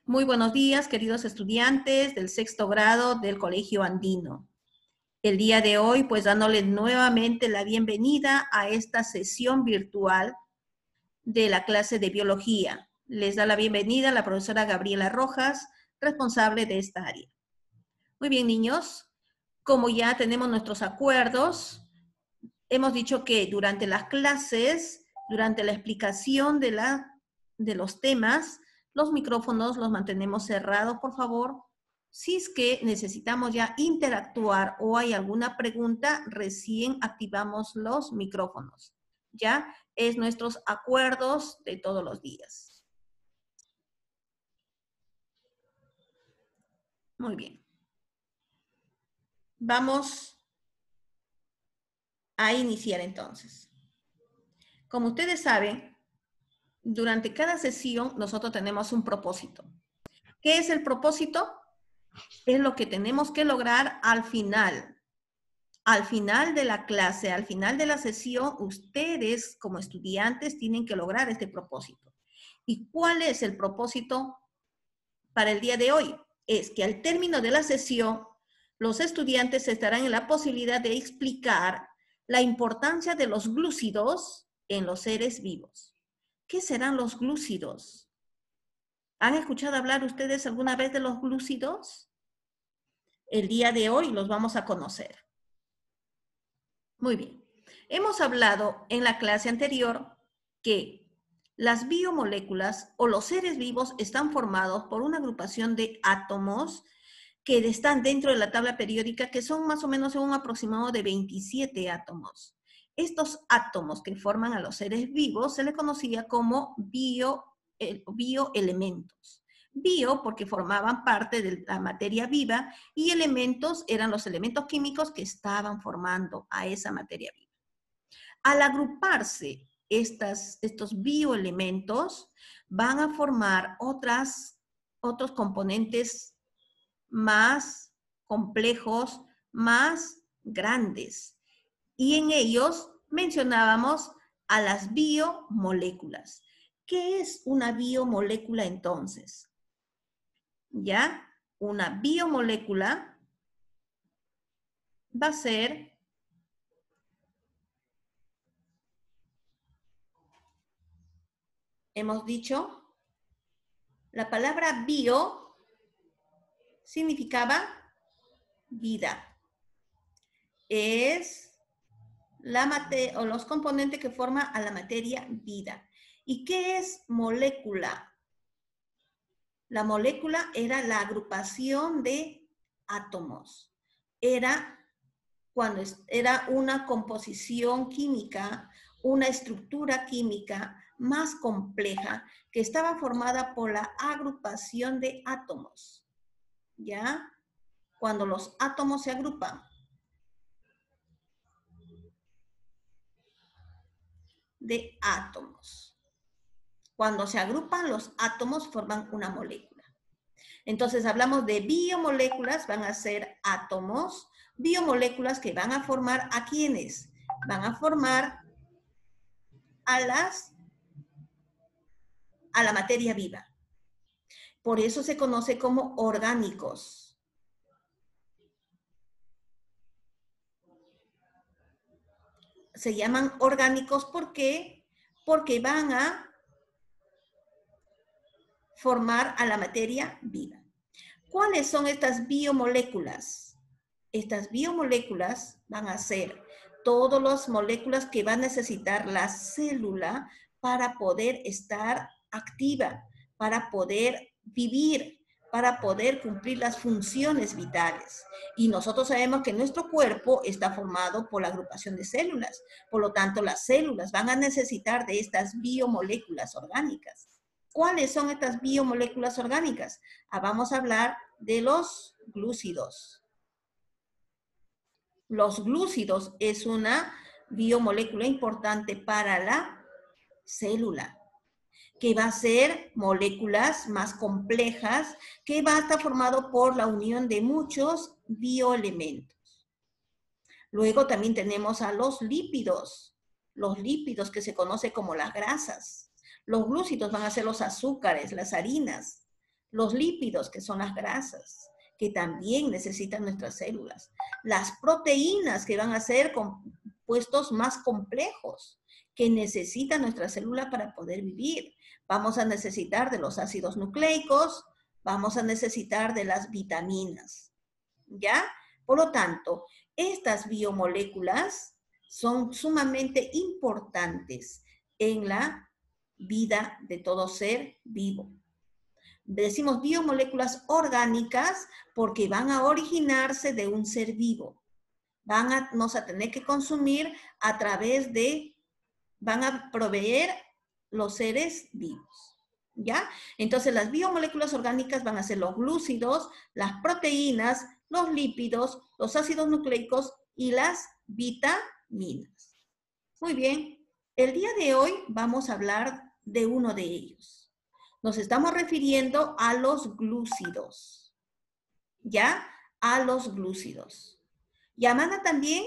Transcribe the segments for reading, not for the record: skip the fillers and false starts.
Muy buenos días, queridos estudiantes del sexto grado del Colegio Andino. El día de hoy, pues dándoles nuevamente la bienvenida a esta sesión virtual de la clase de biología. Les da la bienvenida la profesora Gabriela Rojas, responsable de esta área. Muy bien, niños, como ya tenemos nuestros acuerdos, hemos dicho que durante las clases, durante la explicación de los temas, los micrófonos los mantenemos cerrados, por favor. Si es que necesitamos ya interactuar o hay alguna pregunta, recién activamos los micrófonos. Ya es nuestros acuerdos de todos los días. Muy bien. Vamos a iniciar entonces. Como ustedes saben, durante cada sesión nosotros tenemos un propósito. ¿Qué es el propósito? Es lo que tenemos que lograr al final. Al final de la clase, al final de la sesión, ustedes como estudiantes tienen que lograr este propósito. ¿Y cuál es el propósito para el día de hoy? Es que al término de la sesión, los estudiantes estarán en la posibilidad de explicar la importancia de los glúcidos en los seres vivos. ¿Qué serán los glúcidos? ¿Han escuchado hablar ustedes alguna vez de los glúcidos? El día de hoy los vamos a conocer. Muy bien. Hemos hablado en la clase anterior que las biomoléculas o los seres vivos están formados por una agrupación de átomos que están dentro de la tabla periódica, que son más o menos un aproximado de 27 átomos. Estos átomos que forman a los seres vivos se les conocía como bioelementos. Bio porque formaban parte de la materia viva y elementos eran los elementos químicos que estaban formando a esa materia viva. Al agruparse estos bioelementos van a formar otros componentes más complejos, más grandes. Y en ellos mencionábamos a las biomoléculas. ¿Qué es una biomolécula entonces? ¿Ya? Una biomolécula va a ser hemos dicho, la palabra bio significaba vida. Es los componentes que forman a la materia vida. ¿Y qué es molécula? La molécula era la agrupación de átomos. Era una composición química, una estructura química más compleja que estaba formada por la agrupación de átomos. ¿Ya? Cuando los átomos se agrupan. De átomos. Cuando se agrupan los átomos forman una molécula. Entonces hablamos de biomoléculas, van a ser átomos, biomoléculas que van a formar ¿a quiénes? Van a formar a la materia viva. Por eso se conoce como orgánicos. Se llaman orgánicos ¿por qué? Porque van a formar a la materia viva. ¿Cuáles son estas biomoléculas? Estas biomoléculas van a ser todas las moléculas que va a necesitar la célula para poder estar activa, para poder vivir, para poder cumplir las funciones vitales. Y nosotros sabemos que nuestro cuerpo está formado por la agrupación de células. Por lo tanto, las células van a necesitar de estas biomoléculas orgánicas. ¿Cuáles son estas biomoléculas orgánicas? Vamos a hablar de los glúcidos. Los glúcidos es una biomolécula importante para la célula, que va a ser moléculas más complejas, que va a estar formado por la unión de muchos bioelementos. Luego también tenemos a los lípidos que se conoce como las grasas. Los glúcidos van a ser los azúcares, las harinas, los lípidos, que son las grasas, que también necesitan nuestras células, las proteínas, que van a ser compuestos más complejos, que necesita nuestra célula para poder vivir. Vamos a necesitar de los ácidos nucleicos, vamos a necesitar de las vitaminas, ¿ya? Por lo tanto, estas biomoléculas son sumamente importantes en la vida de todo ser vivo. Decimos biomoléculas orgánicas porque van a originarse de un ser vivo. Vamos a tener que consumir a través de, van a proveer los seres vivos, ¿ya? Entonces las biomoléculas orgánicas van a ser los glúcidos, las proteínas, los lípidos, los ácidos nucleicos y las vitaminas. Muy bien, el día de hoy vamos a hablar de uno de ellos. Nos estamos refiriendo a los glúcidos, ¿ya? A los glúcidos. Llamada también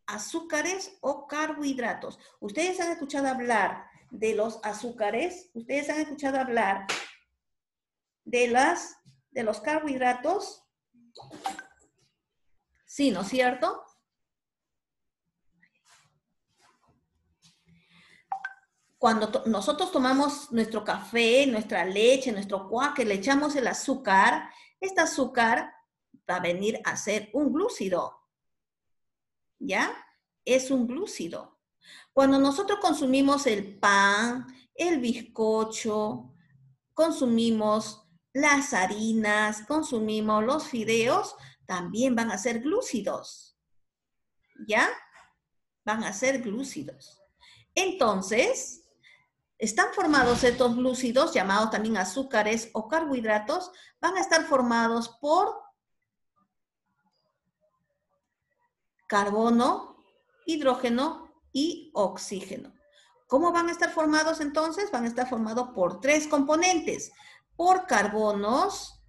azúcares o carbohidratos. ¿Ustedes han escuchado hablar de los azúcares? ¿Ustedes han escuchado hablar de los carbohidratos? Sí, ¿no es cierto? Cuando nosotros tomamos nuestro café, nuestra leche, nuestro cuaque, le echamos el azúcar, este azúcar va a venir a ser un glúcido, ¿ya? Es un glúcido. Cuando nosotros consumimos el pan, el bizcocho, consumimos las harinas, consumimos los fideos, también van a ser glúcidos, ¿ya? Van a ser glúcidos. Entonces, están formados estos glúcidos, llamados también azúcares o carbohidratos, van a estar formados por carbono, hidrógeno y oxígeno. ¿Cómo van a estar formados entonces? Van a estar formados por tres componentes, por carbonos,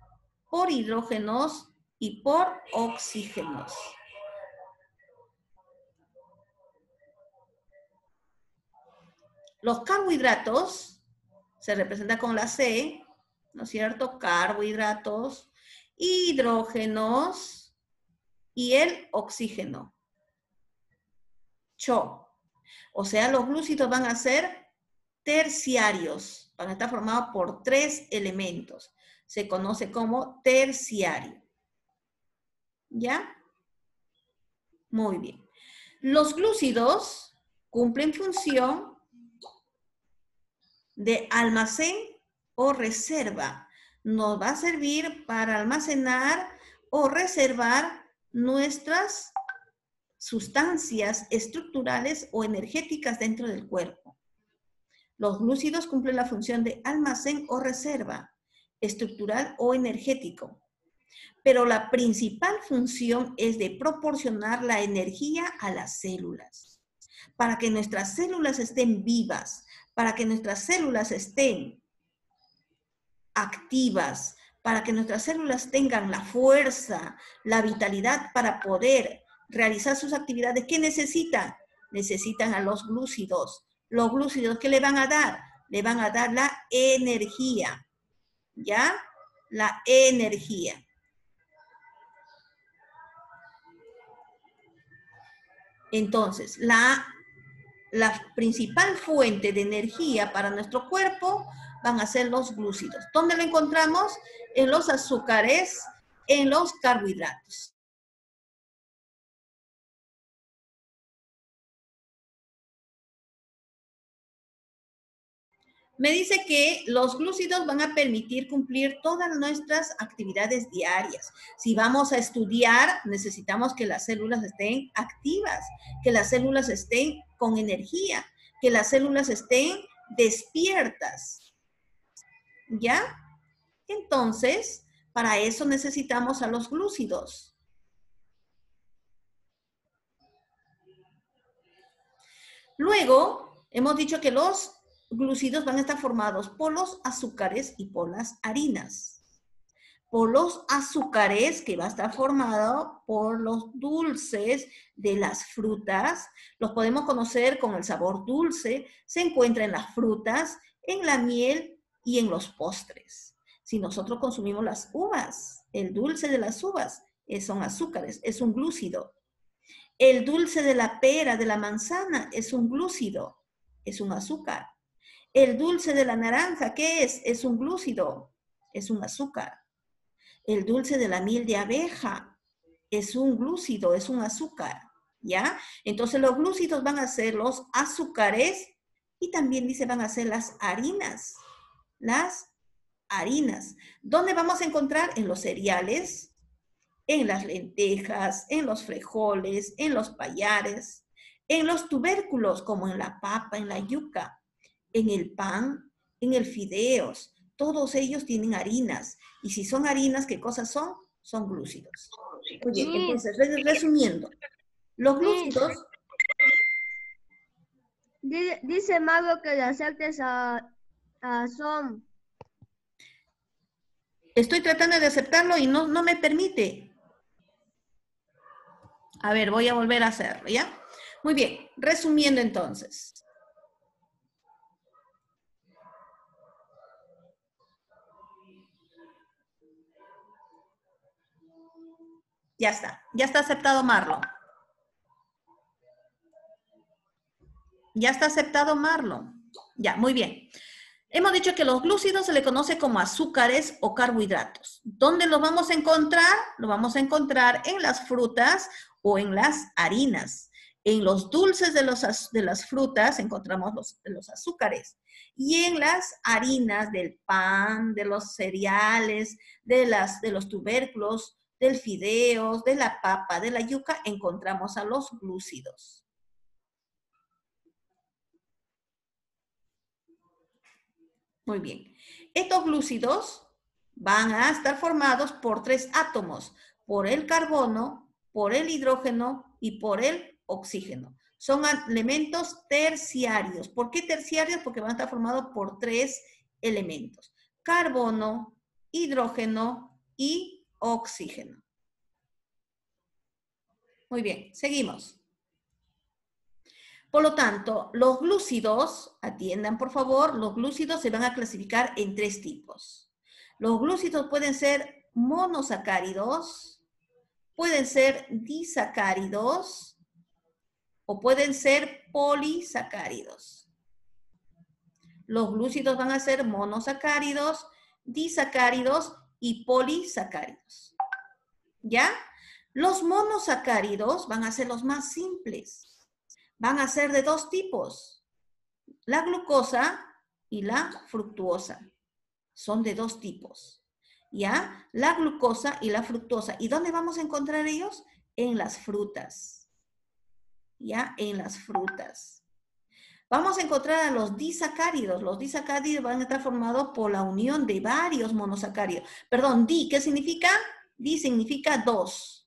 por hidrógenos y por oxígenos. Los carbohidratos se representan con la C, ¿no es cierto? Carbohidratos, hidrógenos y el oxígeno. CHO. O sea, los glúcidos van a ser terciarios, van a estar formados por tres elementos. Se conoce como terciario. ¿Ya? Muy bien. Los glúcidos cumplen función de almacén o reserva. Nos va a servir para almacenar o reservar nuestras sustancias estructurales o energéticas dentro del cuerpo. Los glúcidos cumplen la función de almacén o reserva estructural o energético. Pero la principal función es de proporcionar la energía a las células. Para que nuestras células estén vivas, para que nuestras células estén activas, para que nuestras células tengan la fuerza, la vitalidad para poder realizar sus actividades, ¿qué necesitan? Necesitan a los glúcidos. Los glúcidos, ¿qué le van a dar? Le van a dar la energía, ¿ya? La energía. Entonces, la principal fuente de energía para nuestro cuerpo van a ser los glúcidos. ¿Dónde lo encontramos? En los azúcares, en los carbohidratos. Me dice que los glúcidos van a permitir cumplir todas nuestras actividades diarias. Si vamos a estudiar, necesitamos que las células estén activas, que las células estén con energía, que las células estén despiertas. ¿Ya? Entonces, para eso necesitamos a los glúcidos. Luego, hemos dicho que los glúcidos van a estar formados por los azúcares y por las harinas. Por los azúcares, que va a estar formado por los dulces de las frutas. Los podemos conocer con el sabor dulce. Se encuentra en las frutas, en la miel y en los postres. Si nosotros consumimos las uvas, el dulce de las uvas, son azúcares, es un glúcido. El dulce de la pera, de la manzana, es un glúcido, es un azúcar. El dulce de la naranja, ¿qué es? Es un glúcido, es un azúcar. El dulce de la miel de abeja es un glúcido, es un azúcar, ¿ya? Entonces los glúcidos van a ser los azúcares y también dice van a ser las harinas. Las harinas. ¿Dónde vamos a encontrar? En los cereales, en las lentejas, en los frijoles, en los pallares, en los tubérculos como en la papa, en la yuca, en el pan, en el fideos. Todos ellos tienen harinas. Y si son harinas, ¿qué cosas son? Son glúcidos. Muy bien, entonces, resumiendo, los glúcidos... Dice Mago que las actas son... Estoy tratando de aceptarlo y no me permite. A ver, voy a volver a hacerlo, ¿ya? Muy bien, resumiendo entonces. Ya está aceptado Marlon. Ya está aceptado Marlon. Ya, muy bien. Hemos dicho que los glúcidos se le conoce como azúcares o carbohidratos. ¿Dónde los vamos a encontrar? Lo vamos a encontrar en las frutas o en las harinas. En los dulces de las frutas encontramos los azúcares. Y en las harinas del pan, de los cereales, de los tubérculos, del fideos, de la papa, de la yuca, encontramos a los glúcidos. Muy bien. Estos glúcidos van a estar formados por 3 átomos, por el carbono, por el hidrógeno y por el oxígeno. Son elementos terciarios. ¿Por qué terciarios? Porque van a estar formados por 3 elementos. Carbono, hidrógeno y oxígeno. Muy bien, seguimos. Por lo tanto, los glúcidos, atiendan por favor, los glúcidos se van a clasificar en 3 tipos. Los glúcidos pueden ser monosacáridos, pueden ser disacáridos o pueden ser polisacáridos. Los glúcidos van a ser monosacáridos, disacáridos y polisacáridos. ¿Ya? Los monosacáridos van a ser los más simples. Van a ser de 2 tipos. La glucosa y la fructuosa. Son de 2 tipos. ¿Ya? La glucosa y la fructuosa. ¿Y dónde vamos a encontrar ellos? En las frutas. ¿Ya? En las frutas. Vamos a encontrar a los disacáridos. Los disacáridos van a estar formados por la unión de varios monosacáridos. Perdón, ¿qué significa? Di significa 2.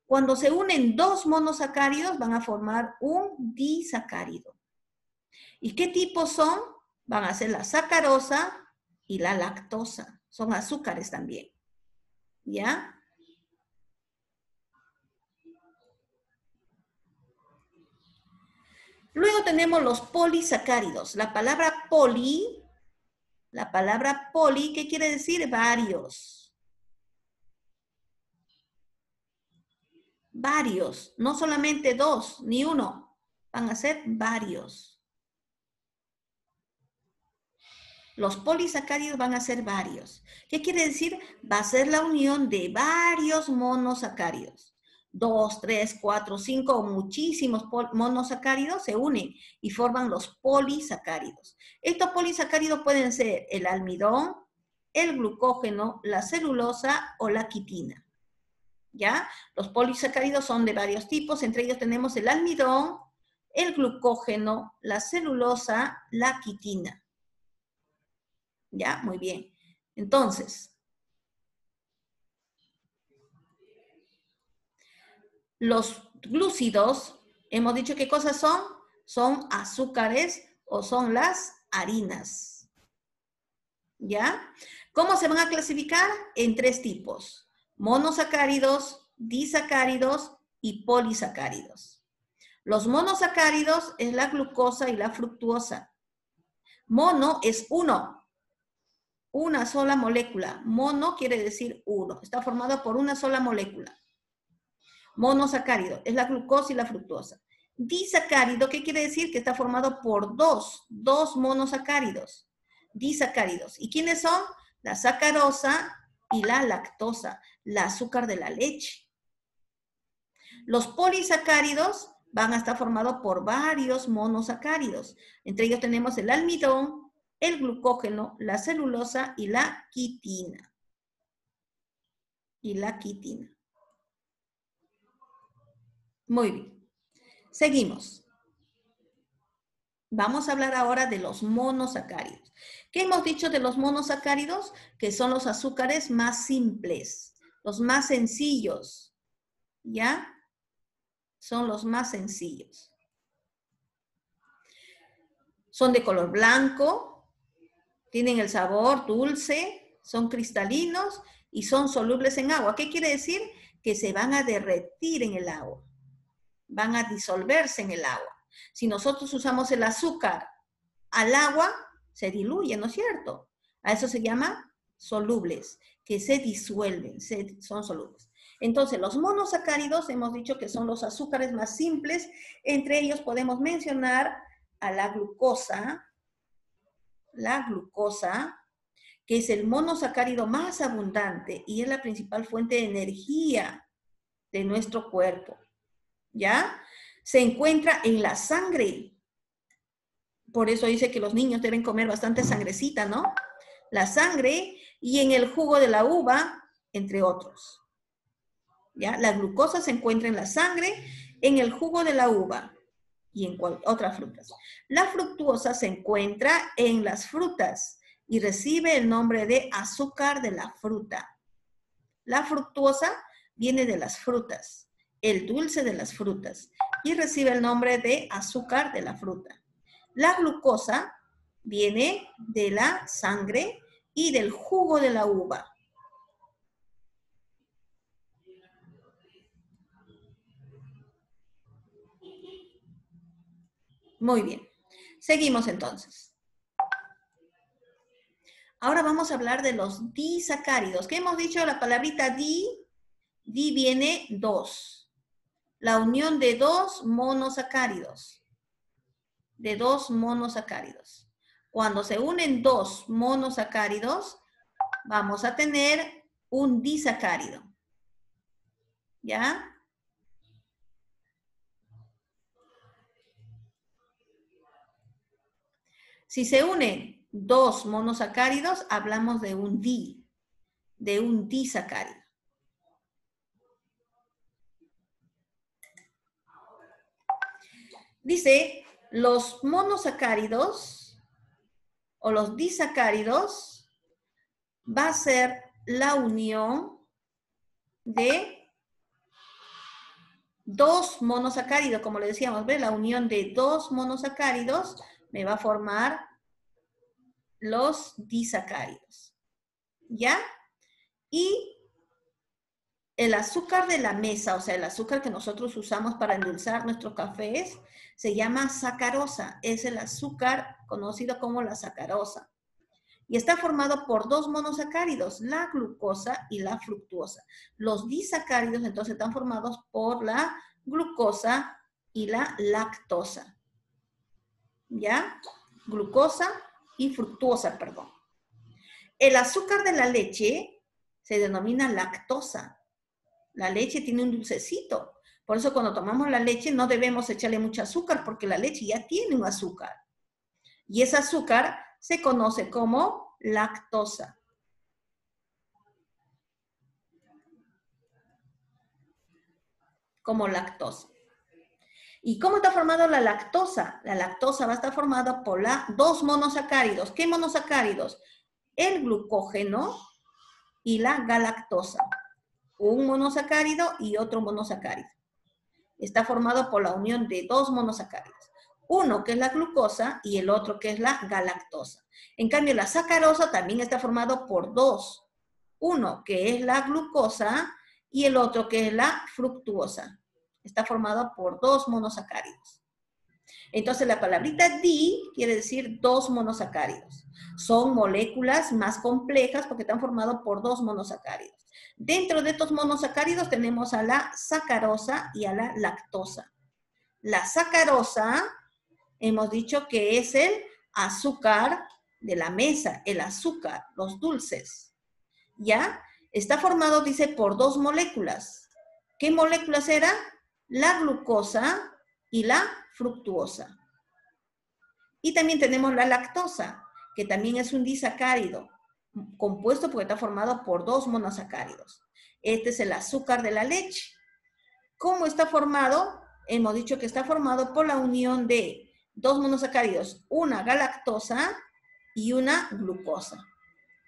Cuando se unen 2 monosacáridos van a formar un disacárido. ¿Y qué tipos son? Van a ser la sacarosa y la lactosa. Son azúcares también. ¿Ya? Luego tenemos los polisacáridos. La palabra poli, ¿qué quiere decir? Varios. Varios, no solamente 2, ni 1, van a ser varios. Los polisacáridos van a ser varios. ¿Qué quiere decir? Va a ser la unión de varios monosacáridos. 2, 3, 4, 5 o muchísimos monosacáridos se unen y forman los polisacáridos. Estos polisacáridos pueden ser el almidón, el glucógeno, la celulosa o la quitina. ¿Ya? Los polisacáridos son de varios tipos, entre ellos tenemos el almidón, el glucógeno, la celulosa, la quitina. ¿Ya? Muy bien. Entonces, los glúcidos, hemos dicho qué cosas son. Son azúcares o son las harinas. ¿Ya? ¿Cómo se van a clasificar? En 3 tipos. Monosacáridos, disacáridos y polisacáridos. Los monosacáridos es la glucosa y la fructuosa. Mono es 1. Una sola molécula. Mono quiere decir uno. Está formado por una sola molécula. Monosacárido es la glucosa y la fructosa. Disacárido, ¿qué quiere decir? Que está formado por dos monosacáridos. Disacáridos. ¿Y quiénes son? La sacarosa y la lactosa, el azúcar de la leche. Los polisacáridos van a estar formados por varios monosacáridos. Entre ellos tenemos el almidón, el glucógeno, la celulosa y la quitina. Muy bien. Seguimos. Vamos a hablar ahora de los monosacáridos. ¿Qué hemos dicho de los monosacáridos? Que son los azúcares más simples, los más sencillos. ¿Ya? Son los más sencillos. Son de color blanco, tienen el sabor dulce, son cristalinos y son solubles en agua. ¿Qué quiere decir? Que se van a derretir en el agua. Van a disolverse en el agua. Si nosotros usamos el azúcar al agua, se diluye, ¿no es cierto? A eso se llama solubles, que se disuelven, son solubles. Entonces, los monosacáridos hemos dicho que son los azúcares más simples. Entre ellos podemos mencionar a la glucosa, que es el monosacárido más abundante y es la principal fuente de energía de nuestro cuerpo. ¿Ya? Se encuentra en la sangre. Por eso dice que los niños deben comer bastante sangrecita, ¿no? La sangre y en el jugo de la uva, entre otros. ¿Ya? La glucosa se encuentra en la sangre, en el jugo de la uva y en otras frutas. La fructuosa se encuentra en las frutas y recibe el nombre de azúcar de la fruta. La fructuosa viene de las frutas, el dulce de las frutas, y recibe el nombre de azúcar de la fruta. La glucosa viene de la sangre y del jugo de la uva. Muy bien. Seguimos entonces. Ahora vamos a hablar de los disacáridos. ¿Qué hemos dicho? La palabrita di viene dos. La unión de dos monosacáridos. Cuando se unen dos monosacáridos, vamos a tener un disacárido. ¿Ya? Si se unen dos monosacáridos, hablamos de un disacárido. Dice, los monosacáridos o los disacáridos va a ser la unión de dos monosacáridos, como le decíamos, ¿ve? La unión de dos monosacáridos me va a formar los disacáridos. ¿Ya? Y el azúcar de la mesa, o sea, el azúcar que nosotros usamos para endulzar nuestros cafés, se llama sacarosa. Es el azúcar conocido como la sacarosa. Y está formado por dos monosacáridos, la glucosa y la fructuosa. Los disacáridos, entonces, están formados por la glucosa y la lactosa. ¿Ya? Glucosa y fructuosa, perdón. El azúcar de la leche se denomina lactosa. La leche tiene un dulcecito. Por eso cuando tomamos la leche no debemos echarle mucho azúcar porque la leche ya tiene un azúcar. Y ese azúcar se conoce como lactosa. Como lactosa. ¿Y cómo está formada la lactosa? La lactosa va a estar formada por dos monosacáridos. ¿Qué monosacáridos? El glucógeno y la galactosa. Un monosacárido y otro monosacárido. Está formado por la unión de dos monosacáridos. Uno que es la glucosa y el otro que es la galactosa. En cambio, la sacarosa también está formado por dos. Uno que es la glucosa y el otro que es la fructuosa. Está formado por dos monosacáridos. Entonces la palabrita di quiere decir 2 monosacáridos. Son moléculas más complejas porque están formados por 2 monosacáridos. Dentro de estos monosacáridos tenemos a la sacarosa y a la lactosa. La sacarosa, hemos dicho que es el azúcar de la mesa, el azúcar, los dulces. ¿Ya? Está formado, dice, por 2 moléculas. ¿Qué moléculas eran? La glucosa y la fructuosa. Y también tenemos la lactosa, que también es un disacárido, compuesto porque está formado por 2 monosacáridos. Este es el azúcar de la leche. ¿Cómo está formado? Hemos dicho que está formado por la unión de 2 monosacáridos, una galactosa y una glucosa.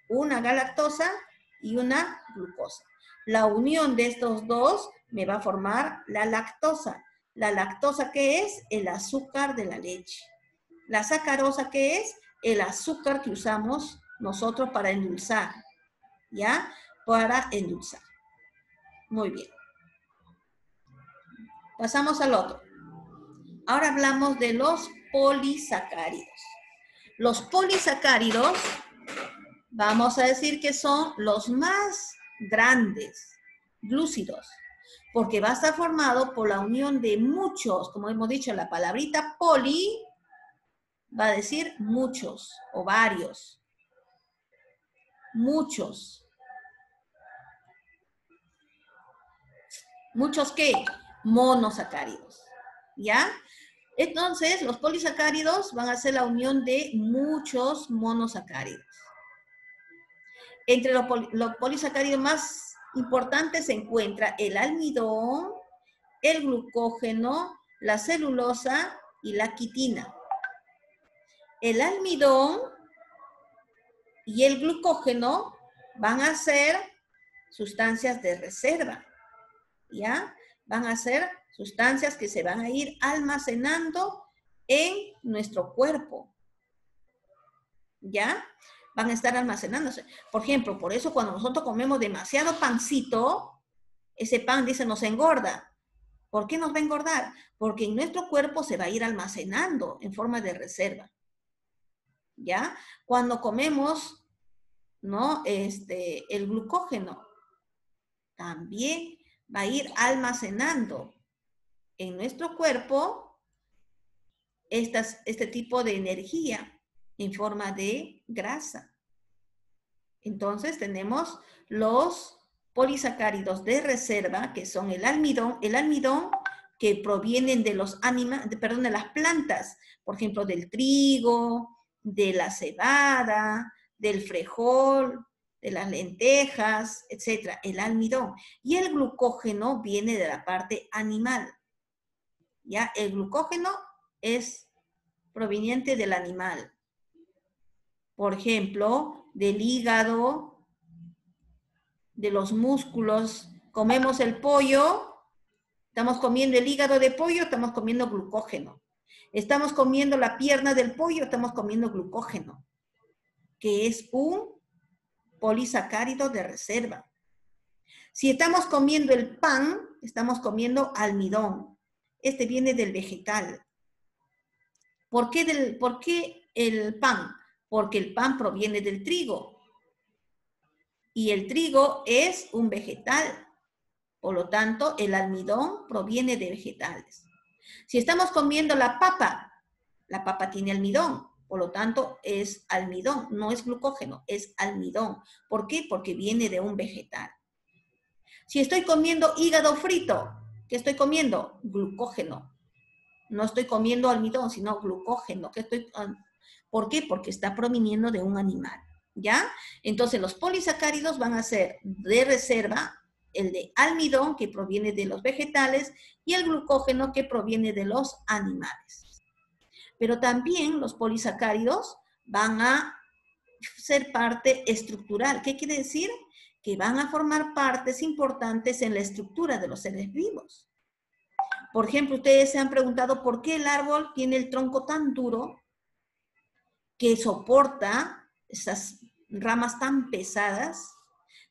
Una galactosa y una glucosa. La unión de estos dos me va a formar la lactosa. La lactosa, ¿qué es? El azúcar de la leche. La sacarosa, ¿qué es? El azúcar que usamos nosotros para endulzar. ¿Ya? Para endulzar. Muy bien. Pasamos al otro. Ahora hablamos de los polisacáridos. Los polisacáridos, vamos a decir que son los más grandes, glúcidos, porque va a estar formado por la unión de muchos, como hemos dicho, la palabrita poli va a decir muchos o varios. Muchos. ¿Muchos qué? Monosacáridos. ¿Ya? Entonces, los polisacáridos van a ser la unión de muchos monosacáridos. Entre los polisacáridos más importantes se encuentra el almidón, el glucógeno, la celulosa y la quitina. El almidón y el glucógeno van a ser sustancias de reserva, ¿ya? Van a ser sustancias que se van a ir almacenando en nuestro cuerpo, ¿ya? Van a estar almacenándose. Por ejemplo, por eso cuando nosotros comemos demasiado pancito, ese pan, dice, nos engorda. ¿Por qué nos va a engordar? Porque en nuestro cuerpo se va a ir almacenando en forma de reserva, ¿ya? Cuando comemos, ¿no? El glucógeno también va a ir almacenando en nuestro cuerpo este tipo de energía en forma de grasa. Entonces tenemos los polisacáridos de reserva, que son el almidón que provienen de de las plantas, por ejemplo, del trigo, de la cebada, del frijol, de las lentejas, etc. El almidón. Y el glucógeno viene de la parte animal. ¿Ya? El glucógeno es proveniente del animal. Por ejemplo, del hígado, de los músculos. Comemos el pollo, estamos comiendo el hígado de pollo, estamos comiendo glucógeno. Estamos comiendo la pierna del pollo, estamos comiendo glucógeno, que es un polisacárido de reserva. Si estamos comiendo el pan, estamos comiendo almidón. Este viene del vegetal. ¿Por qué el pan? Porque el pan proviene del trigo. Y el trigo es un vegetal. Por lo tanto, el almidón proviene de vegetales. Si estamos comiendo la papa tiene almidón. Por lo tanto, es almidón. No es glucógeno, es almidón. ¿Por qué? Porque viene de un vegetal. Si estoy comiendo hígado frito, ¿qué estoy comiendo? Glucógeno. No estoy comiendo almidón, sino glucógeno. ¿Por qué? Porque está proviniendo de un animal, ¿ya? Entonces, los polisacáridos van a ser de reserva, el de almidón, que proviene de los vegetales, y el glucógeno, que proviene de los animales. Pero también los polisacáridos van a ser parte estructural. ¿Qué quiere decir? Que van a formar partes importantes en la estructura de los seres vivos. Por ejemplo, ustedes se han preguntado por qué el árbol tiene el tronco tan duro que soporta esas ramas tan pesadas,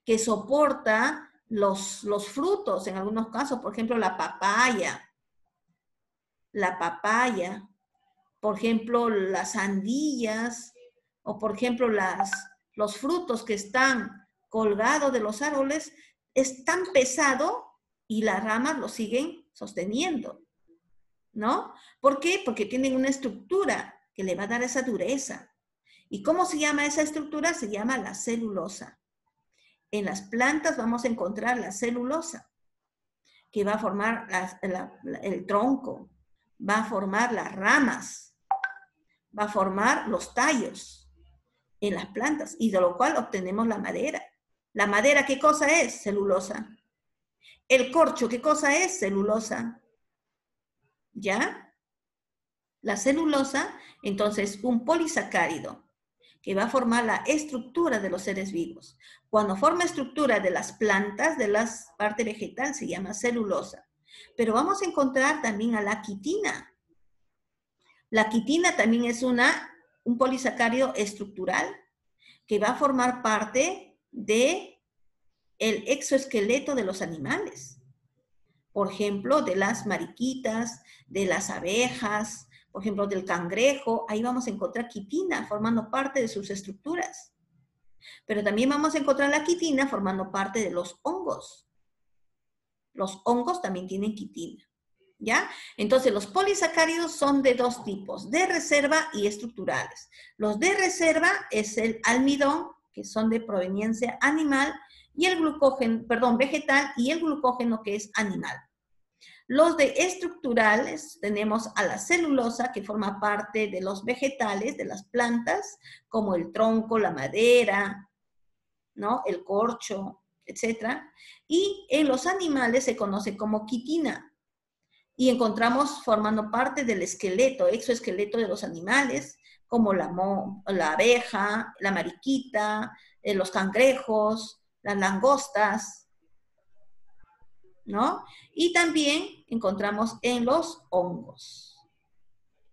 que soporta los frutos, en algunos casos, por ejemplo, la papaya. La papaya por ejemplo, las sandías, o por ejemplo, los frutos que están colgados de los árboles, es tan pesado y las ramas lo siguen sosteniendo, ¿no? ¿Por qué? Porque tienen una estructura que le va a dar esa dureza. ¿Y cómo se llama esa estructura? Se llama la celulosa. En las plantas vamos a encontrar la celulosa, que va a formar el tronco, va a formar las ramas, va a formar los tallos en las plantas, y de lo cual obtenemos la madera. ¿La madera qué cosa es? Celulosa. ¿El corcho qué cosa es? Celulosa. ¿Ya? La celulosa, entonces, un polisacárido que va a formar la estructura de los seres vivos. Cuando forma estructura de las plantas, de la parte vegetal, se llama celulosa. Pero vamos a encontrar también a la quitina. La quitina también es un polisacárido estructural que va a formar parte del exoesqueleto de los animales. Por ejemplo, de las mariquitas, de las abejas, por ejemplo, del cangrejo, ahí vamos a encontrar quitina formando parte de sus estructuras. Pero también vamos a encontrar la quitina formando parte de los hongos. Los hongos también tienen quitina, ¿ya? Entonces, los polisacáridos son de dos tipos, de reserva y estructurales. Los de reserva es el almidón, que son de proveniencia animal, y el glucógeno, perdón, vegetal, y el glucógeno que es animal. Los de estructurales tenemos a la celulosa, que forma parte de los vegetales, de las plantas, como el tronco, la madera, ¿no? El corcho, etc. Y en los animales se conoce como quitina. Y encontramos formando parte del esqueleto, exoesqueleto de los animales, como la abeja, la mariquita, los cangrejos, las langostas, ¿no? Y también encontramos en los hongos.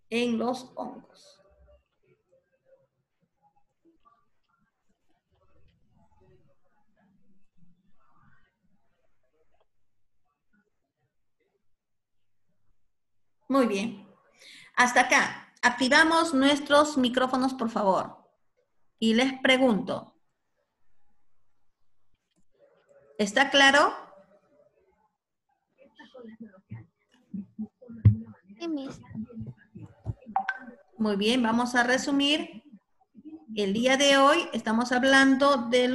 En los hongos. Muy bien. Hasta acá. Activamos nuestros micrófonos, por favor. Y les pregunto. ¿Está claro? Sí, Miss. Muy bien, vamos a resumir. El día de hoy estamos hablando de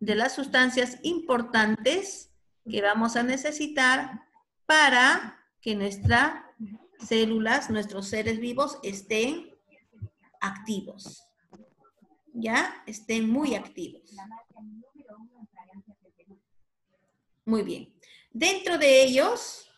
las sustancias importantes que vamos a necesitar para que nuestras células, nuestros seres vivos estén activos. ¿Ya? Estén muy activos. Muy bien. Dentro de ellos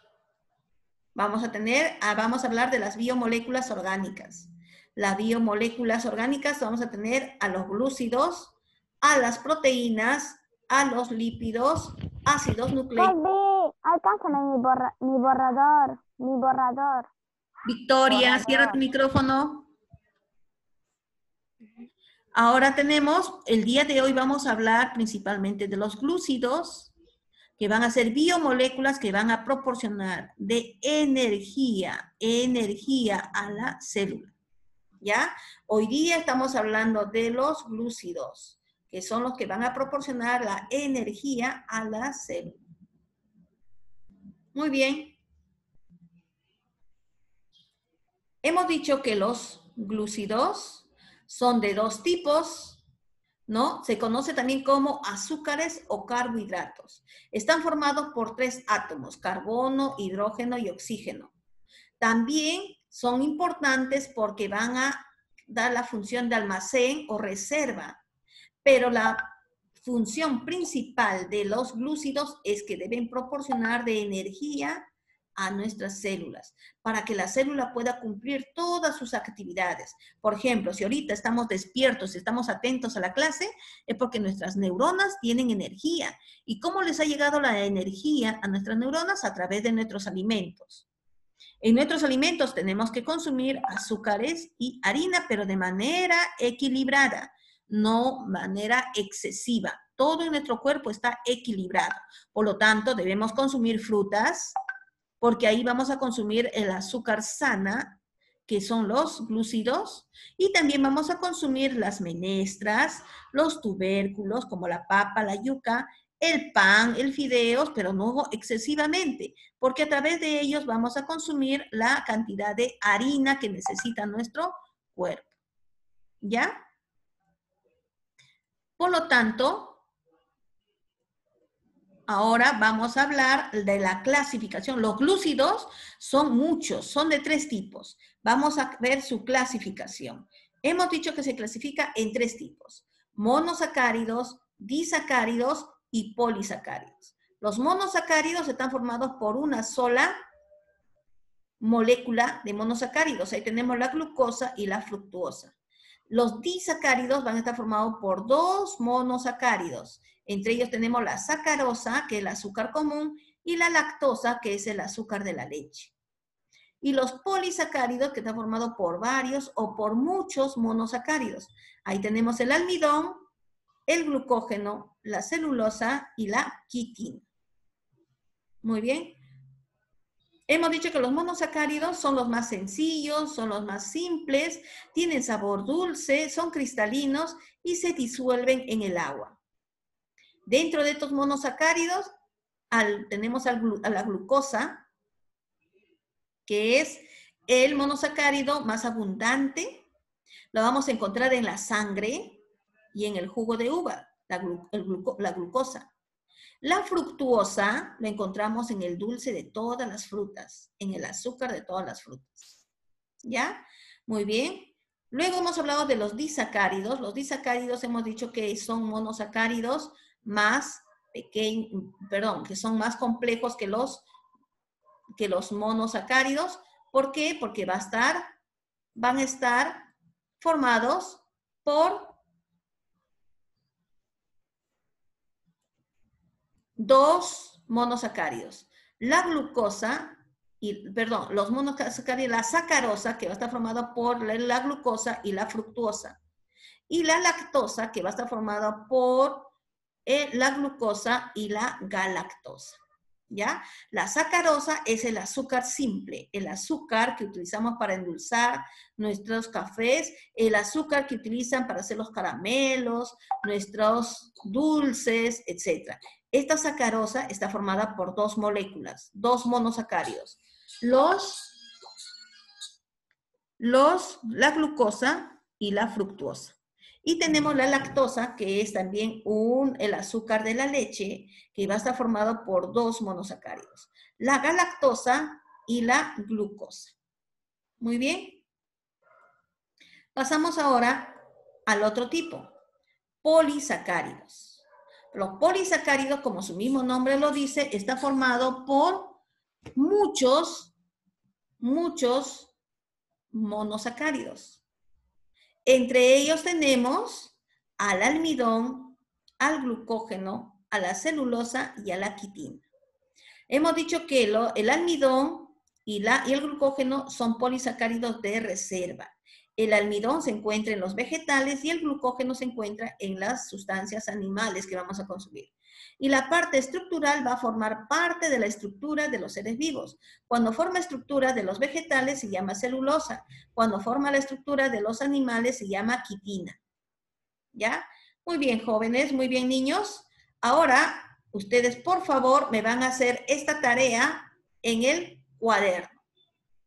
vamos a hablar de las biomoléculas orgánicas. Las biomoléculas orgánicas vamos a tener a los glúcidos, a las proteínas, a los lípidos, ácidos nucleicos. Baby, alcánzame mi borrador. Victoria, cierra tu micrófono. Ahora el día de hoy vamos a hablar principalmente de los glúcidos, que van a ser biomoléculas que van a proporcionar de energía a la célula. ¿Ya? Hoy día estamos hablando de los glúcidos, que son los que van a proporcionar la energía a la célula. Muy bien. Hemos dicho que los glúcidos son de dos tipos, ¿no? Se conoce también como azúcares o carbohidratos. Están formados por 3 átomos, carbono, hidrógeno y oxígeno. También son importantes porque van a dar la función de almacén o reserva, pero la función principal de los glúcidos es que deben proporcionar de energía a nuestras células, para que la célula pueda cumplir todas sus actividades. Por ejemplo, si ahorita estamos despiertos, estamos atentos a la clase, es porque nuestras neuronas tienen energía. ¿Y cómo les ha llegado la energía a nuestras neuronas? A través de nuestros alimentos. En nuestros alimentos tenemos que consumir azúcares y harina, pero de manera equilibrada, no manera excesiva. Todo en nuestro cuerpo está equilibrado. Por lo tanto, debemos consumir frutas, porque ahí vamos a consumir el azúcar sana, que son los glúcidos, y también vamos a consumir las menestras, los tubérculos, como la papa, la yuca, el pan, el fideos, pero no excesivamente, porque a través de ellos vamos a consumir la cantidad de harina que necesita nuestro cuerpo. ¿Ya? Por lo tanto, ahora vamos a hablar de la clasificación. Los glúcidos son muchos, son de 3 tipos. Vamos a ver su clasificación. Hemos dicho que se clasifica en 3 tipos: monosacáridos, disacáridos y polisacáridos. Los monosacáridos están formados por una sola molécula de monosacáridos. Ahí tenemos la glucosa y la fructuosa. Los disacáridos van a estar formados por 2 monosacáridos. Entre ellos tenemos la sacarosa, que es el azúcar común, y la lactosa, que es el azúcar de la leche. Y los polisacáridos, que están formados por varios o por muchos monosacáridos. Ahí tenemos el almidón, el glucógeno, la celulosa y la quitina. Muy bien. Hemos dicho que los monosacáridos son los más sencillos, son los más simples, tienen sabor dulce, son cristalinos y se disuelven en el agua. Dentro de estos monosacáridos tenemos a la glucosa, que es el monosacárido más abundante. Lo vamos a encontrar en la sangre y en el jugo de uva, la glucosa. La fructuosa la encontramos en el dulce de todas las frutas, en el azúcar de todas las frutas. ¿Ya? Muy bien. Luego hemos hablado de los disacáridos. Los disacáridos hemos dicho que son monosacáridos más pequeños, que son más complejos que los monosacáridos. ¿Por qué? Porque van a estar formados por 2 monosacáridos. La glucosa, los monosacáridos, la sacarosa, que va a estar formada por la glucosa y la fructuosa. Y la lactosa, que va a estar formada por la glucosa y la galactosa. ¿Ya? La sacarosa es el azúcar simple, el azúcar que utilizamos para endulzar nuestros cafés, el azúcar que utilizan para hacer los caramelos, nuestros dulces, etc. Esta sacarosa está formada por 2 moléculas, 2 monosacáridos. La glucosa y la fructuosa. Y tenemos la lactosa, que es también el azúcar de la leche, que va a estar formado por 2 monosacáridos. La galactosa y la glucosa. Muy bien. Pasamos ahora al otro tipo, polisacáridos. Los polisacáridos, como su mismo nombre lo dice, está formado por muchos monosacáridos. Entre ellos tenemos al almidón, al glucógeno, a la celulosa y a la quitina. Hemos dicho que el almidón y el glucógeno son polisacáridos de reserva. El almidón se encuentra en los vegetales y el glucógeno se encuentra en las sustancias animales que vamos a consumir. Y la parte estructural va a formar parte de la estructura de los seres vivos. Cuando forma estructura de los vegetales se llama celulosa. Cuando forma la estructura de los animales se llama quitina. ¿Ya? Muy bien, jóvenes, muy bien, niños. Ahora, ustedes, por favor, me van a hacer esta tarea en el cuaderno.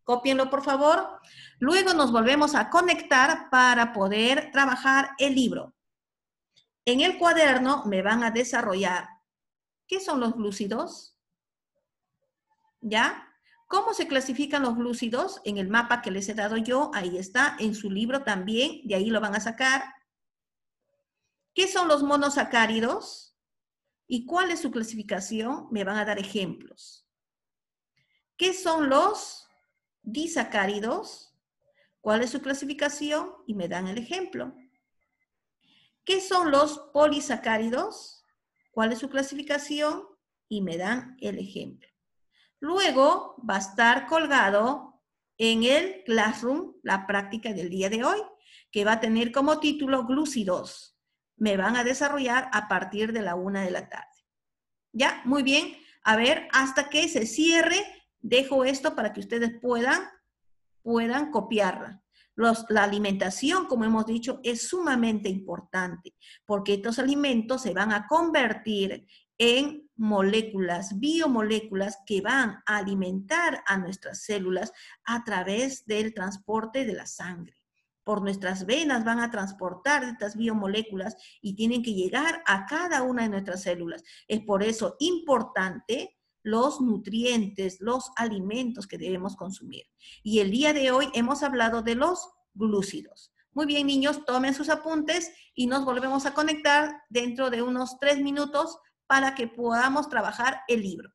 Cópienlo, por favor. Luego nos volvemos a conectar para poder trabajar el libro. En el cuaderno me van a desarrollar ¿qué son los glúcidos? ¿Ya? ¿Cómo se clasifican los glúcidos? En el mapa que les he dado yo, ahí está, en su libro también, de ahí lo van a sacar. ¿Qué son los monosacáridos? ¿Y cuál es su clasificación? Me van a dar ejemplos. ¿Qué son los disacáridos? ¿Cuál es su clasificación? Y me dan el ejemplo. ¿Qué son los polisacáridos? ¿Cuál es su clasificación? Y me dan el ejemplo. Luego va a estar colgado en el Classroom la práctica del día de hoy, que va a tener como título glúcidos. Me van a desarrollar a partir de la 1 de la tarde. ¿Ya? Muy bien. A ver, hasta que se cierre Dejo esto para que ustedes puedan copiarla. La alimentación, como hemos dicho, es sumamente importante porque estos alimentos se van a convertir en moléculas, biomoléculas que van a alimentar a nuestras células a través del transporte de la sangre. Por nuestras venas van a transportar estas biomoléculas y tienen que llegar a cada una de nuestras células. Es por eso importante los nutrientes, los alimentos que debemos consumir. Y el día de hoy hemos hablado de los glúcidos. Muy bien, niños, tomen sus apuntes y nos volvemos a conectar dentro de unos 3 minutos para que podamos trabajar el libro.